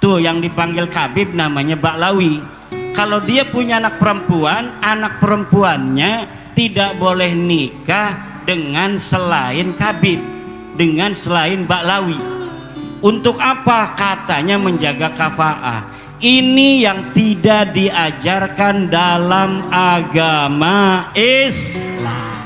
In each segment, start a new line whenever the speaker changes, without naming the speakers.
Tuh yang dipanggil Khabib namanya Ba'lawi. Kalau dia punya anak perempuannya tidak boleh nikah dengan selain Khabib, dengan selain Ba'lawi. Untuk apa? Katanya menjaga kafaah. Ini yang tidak diajarkan dalam agama Islam.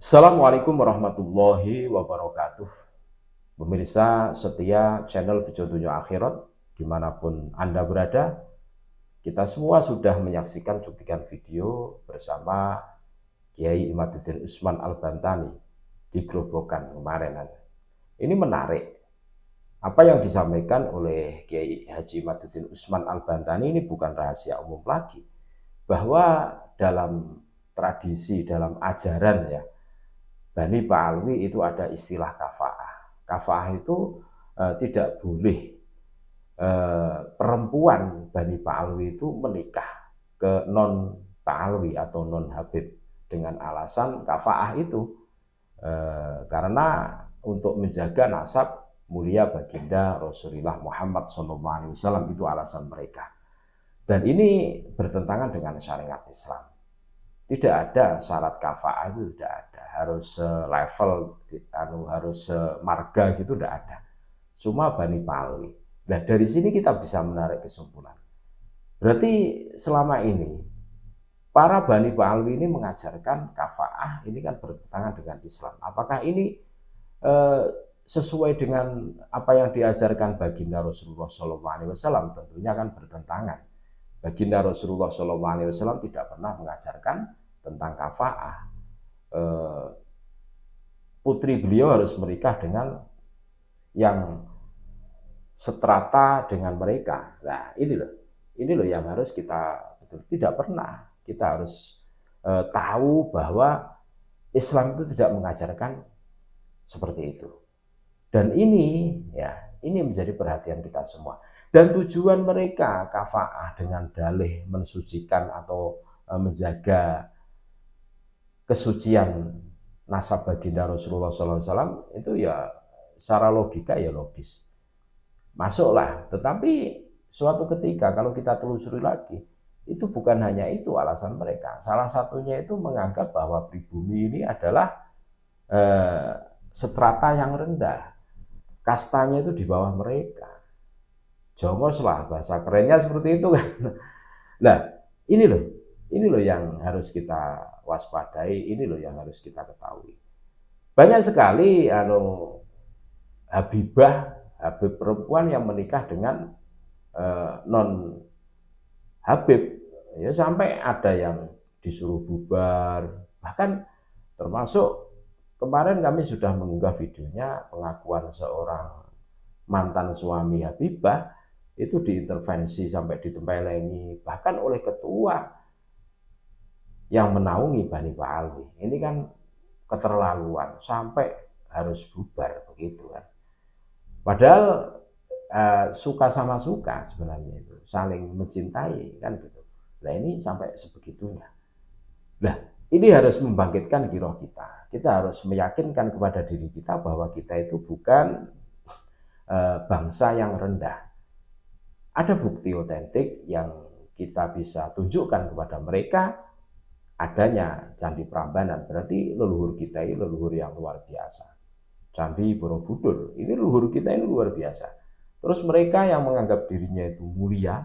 Assalamualaikum warahmatullahi wabarakatuh. Pemirsa setia channel Bejo Dunya Akhirat dimanapun Anda berada, kita semua sudah menyaksikan cuplikan video bersama Kiai Imaduddin Usman Al-Bantani di Grobogan kemarin. Ini menarik. Apa yang disampaikan oleh Kiai Haji Imaduddin Usman Al-Bantani ini bukan rahasia umum lagi. Bahwa dalam tradisi, dalam ajaran ya, Bani Ba'alwi itu ada istilah kafaah. Kafaah itu tidak boleh perempuan Bani Ba'alwi itu menikah ke non Ba'alwi atau non Habib dengan alasan kafaah itu karena untuk menjaga nasab mulia baginda Rasulullah Muhammad SAW, itu alasan mereka. Dan ini bertentangan dengan syariat Islam. Tidak ada syarat kafaah, itu tidak ada. Harus level, harus marga gitu, tidak ada. Cuma Bani Ba'alwi. Nah dari sini kita bisa menarik kesimpulan. Berarti selama ini para Bani Ba'alwi ini mengajarkan kafaah, ini kan bertentangan dengan Islam. Apakah ini sesuai dengan apa yang diajarkan baginda Rasulullah SAW? Tentunya kan bertentangan. Baginda Rasulullah SAW tidak pernah mengajarkan tentang kafaah. Putri beliau harus menikah dengan yang seterata dengan mereka. Nah ini loh yang harus kita tidak pernah. Kita harus tahu bahwa Islam itu tidak mengajarkan seperti itu. Dan ini menjadi perhatian kita semua. Dan tujuan mereka kafaah dengan dalih mensucikan atau menjaga kesucian nasab baginda Rasulullah SAW itu ya secara logika ya logis. Masuklah, tetapi suatu ketika kalau kita telusuri lagi, itu bukan hanya itu alasan mereka. Salah satunya itu menganggap bahwa pribumi ini adalah strata yang rendah. Kastanya itu di bawah mereka. Jongos lah, bahasa kerennya seperti itu kan. Nah, ini loh yang harus kita waspadai, ini loh yang harus kita ketahui. Banyak sekali Habib perempuan yang menikah dengan non Habib, ya sampai ada yang disuruh bubar. Bahkan termasuk kemarin kami sudah mengunggah videonya pengakuan seorang mantan suami Habibah itu diintervensi sampai ditempelengi bahkan oleh ketua yang menaungi Bani Ba'alwi. Ini kan keterlaluan sampai harus bubar begitu kan. Padahal suka sama suka sebenarnya itu saling mencintai kan gitu. Nah ini sampai sebegitunya. Nah ini harus membangkitkan giroh kita. Kita harus meyakinkan kepada diri kita bahwa kita itu bukan bangsa yang rendah. Ada bukti otentik yang kita bisa tunjukkan kepada mereka adanya Candi Prambanan. Berarti leluhur kita ini leluhur yang luar biasa. Candi Borobudur, ini leluhur kita ini luar biasa. Terus mereka yang menganggap dirinya itu mulia,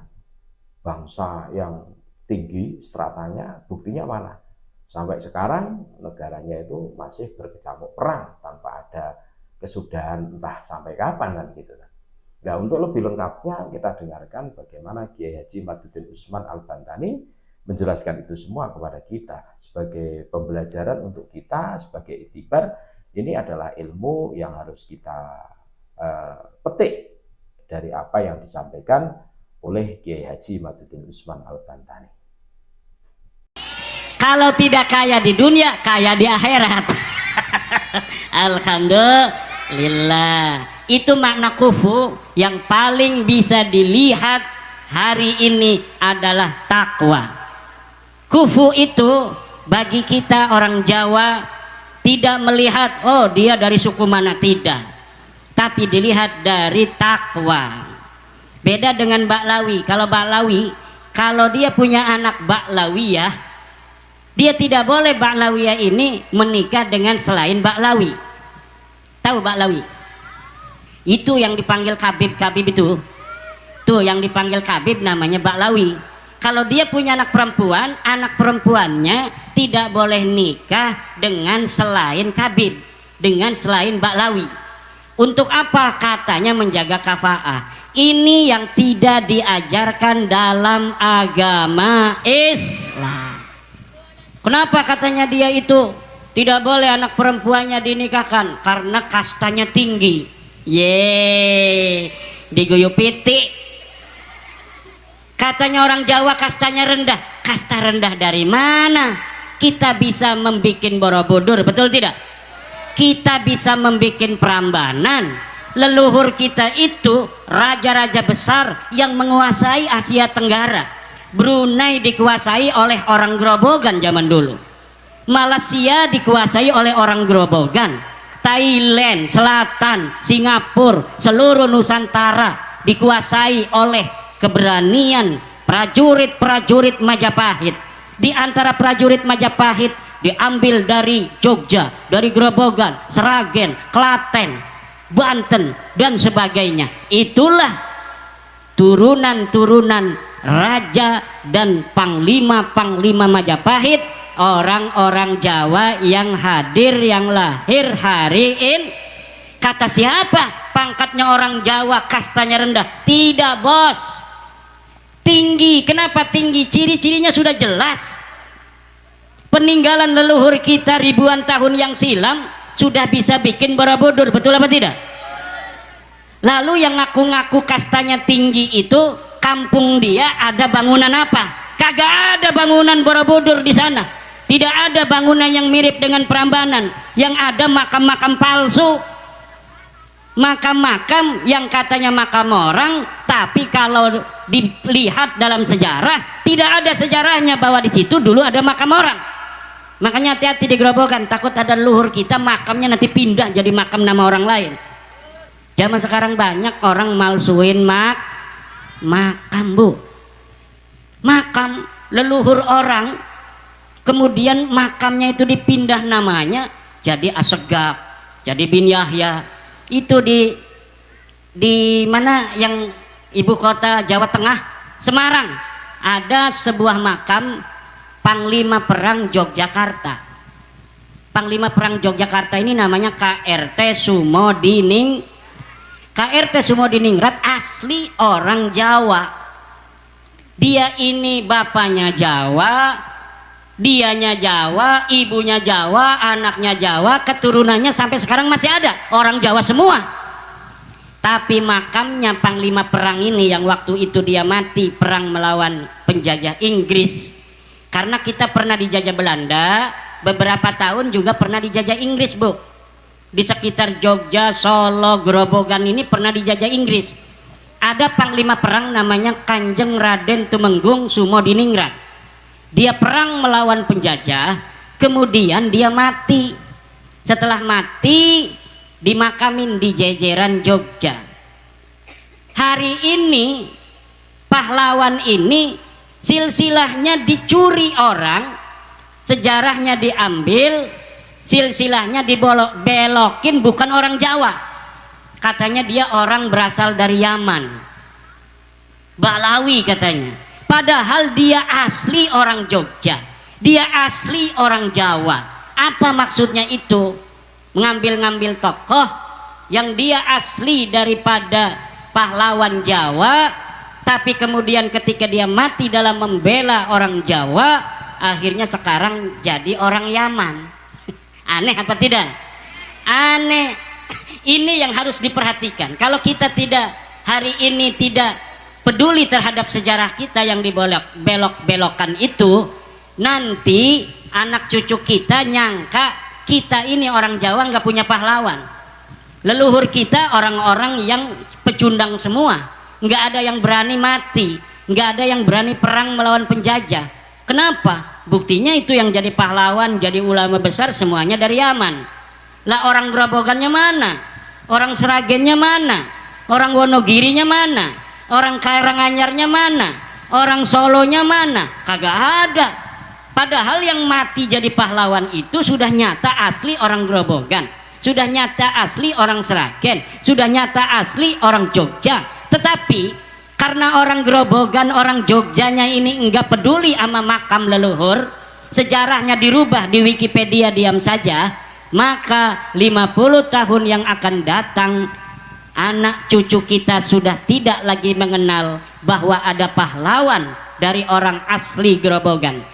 bangsa yang tinggi stratanya, buktinya mana? Sampai sekarang negaranya itu masih berkecamuk perang tanpa ada kesudahan entah sampai kapan kan gitu. Nah untuk lebih lengkapnya kita dengarkan bagaimana Kiai Haji Imaduddin Usman Al-Bantani menjelaskan itu semua kepada kita sebagai pembelajaran untuk kita, sebagai iktibar. Ini adalah ilmu yang harus kita petik dari apa yang disampaikan oleh Kiai Haji Imaduddin Usman Al-Bantani.
Kalau tidak kaya di dunia, kaya di akhirat. Alhamdulillah. Itu makna kufu yang paling bisa dilihat hari ini adalah takwa.
Kufu itu bagi kita orang Jawa tidak melihat oh dia dari suku mana, tidak, tapi dilihat dari takwa. Beda dengan Baklawi. Kalau Baklawi, kalau dia punya anak Baklawiyah, dia tidak boleh Baklawiyah ini menikah dengan selain Baklawi. Tahu Baklawi? Itu yang dipanggil Kabib itu. Tuh yang dipanggil Kabib namanya Baklawi. Kalau dia punya anak perempuannya tidak boleh nikah dengan selain Kabib, dengan selain Baklawi. Untuk apa? Katanya menjaga kafaah. Ini yang tidak diajarkan dalam agama Islam. Kenapa katanya dia itu tidak boleh anak perempuannya dinikahkan? Karena kastanya tinggi. Diguyup pitik. Katanya orang Jawa kastanya rendah. Kasta rendah dari mana? Kita bisa membuat Borobudur, betul tidak? Kita bisa membuat Prambanan. Leluhur kita itu raja-raja besar yang menguasai Asia Tenggara. Brunei dikuasai oleh orang Grobogan zaman dulu. Malaysia dikuasai oleh orang Grobogan. Thailand, Selatan, Singapura, seluruh Nusantara dikuasai oleh keberanian prajurit-prajurit Majapahit. Di antara prajurit Majapahit diambil dari Jogja, dari Grobogan, Seragen, Klaten, Banten dan sebagainya. Itulah turunan-turunan raja dan panglima-panglima Majapahit, orang-orang Jawa yang hadir, yang lahir hari ini. Kata siapa? Pangkatnya orang Jawa kastanya rendah. Tidak bos, tinggi. Kenapa tinggi? Ciri-cirinya sudah jelas. Peninggalan leluhur kita ribuan tahun yang silam sudah bisa bikin Borobudur, betul apa tidak? Lalu yang ngaku-ngaku kastanya tinggi itu, kampung dia ada bangunan apa? Kagak ada bangunan Borobudur di sana. Tidak ada bangunan yang mirip dengan Prambanan. Yang ada makam-makam palsu, makam-makam yang katanya makam orang, tapi kalau dilihat dalam sejarah tidak ada sejarahnya bahwa di situ dulu ada makam orang. Makanya hati-hati di Grobogan, takut ada leluhur kita makamnya nanti pindah jadi makam nama orang lain. Zaman sekarang banyak orang malsuin makam bu, makam leluhur orang, kemudian makamnya itu dipindah namanya jadi Assegaf, jadi bin Yahya. Itu di mana yang ibu kota Jawa Tengah, Semarang, ada sebuah makam Panglima Perang Yogyakarta. Panglima Perang Yogyakarta ini namanya KRT Sumodiningrat, asli orang Jawa. Dia ini bapaknya Jawa, dianya Jawa, ibunya Jawa, anaknya Jawa, keturunannya sampai sekarang masih ada orang Jawa semua. Tapi makamnya Panglima Perang ini yang waktu itu dia mati perang melawan penjajah Inggris. Karena kita pernah dijajah Belanda, beberapa tahun juga pernah dijajah Inggris bu. Di sekitar Jogja, Solo, Grobogan ini pernah dijajah Inggris. Ada Panglima Perang namanya Kanjeng Raden Tumenggung Sumodiningrat. Dia perang melawan penjajah, kemudian dia mati. Setelah mati dimakamin di jejeran Jogja. Hari ini pahlawan ini silsilahnya dicuri orang, sejarahnya diambil, silsilahnya dibelokin, bukan orang Jawa. Katanya dia orang berasal dari Yaman, Baklawi katanya. Padahal dia asli orang Jogja, dia asli orang Jawa. Apa maksudnya itu? Mengambil-ngambil tokoh yang dia asli daripada pahlawan Jawa, tapi kemudian ketika dia mati dalam membela orang Jawa, akhirnya sekarang jadi orang Yaman. Aneh apa tidak? Aneh. Ini yang harus diperhatikan. Kalau kita tidak hari ini tidak peduli terhadap sejarah kita yang dibelok-belokkan itu, nanti anak cucu kita nyangka kita ini orang Jawa nggak punya pahlawan. Leluhur kita orang-orang yang pecundang semua, nggak ada yang berani mati, nggak ada yang berani perang melawan penjajah. Kenapa? Buktinya itu yang jadi pahlawan, jadi ulama besar semuanya dari Yaman. Lah orang Grobogannya mana? Orang Seragennya mana? Orang Wonogirinya mana? Orang Karanganyarnya mana? Orang Solonya mana? Kagak ada. Padahal yang mati jadi pahlawan itu sudah nyata asli orang Grobogan, sudah nyata asli orang Seragen, sudah nyata asli orang Jogja. Tetapi karena orang Grobogan, orang Jogjanya ini enggak peduli sama makam leluhur, sejarahnya dirubah di Wikipedia diam saja, maka 50 tahun yang akan datang anak cucu kita sudah tidak lagi mengenal bahwa ada pahlawan dari orang asli Grobogan.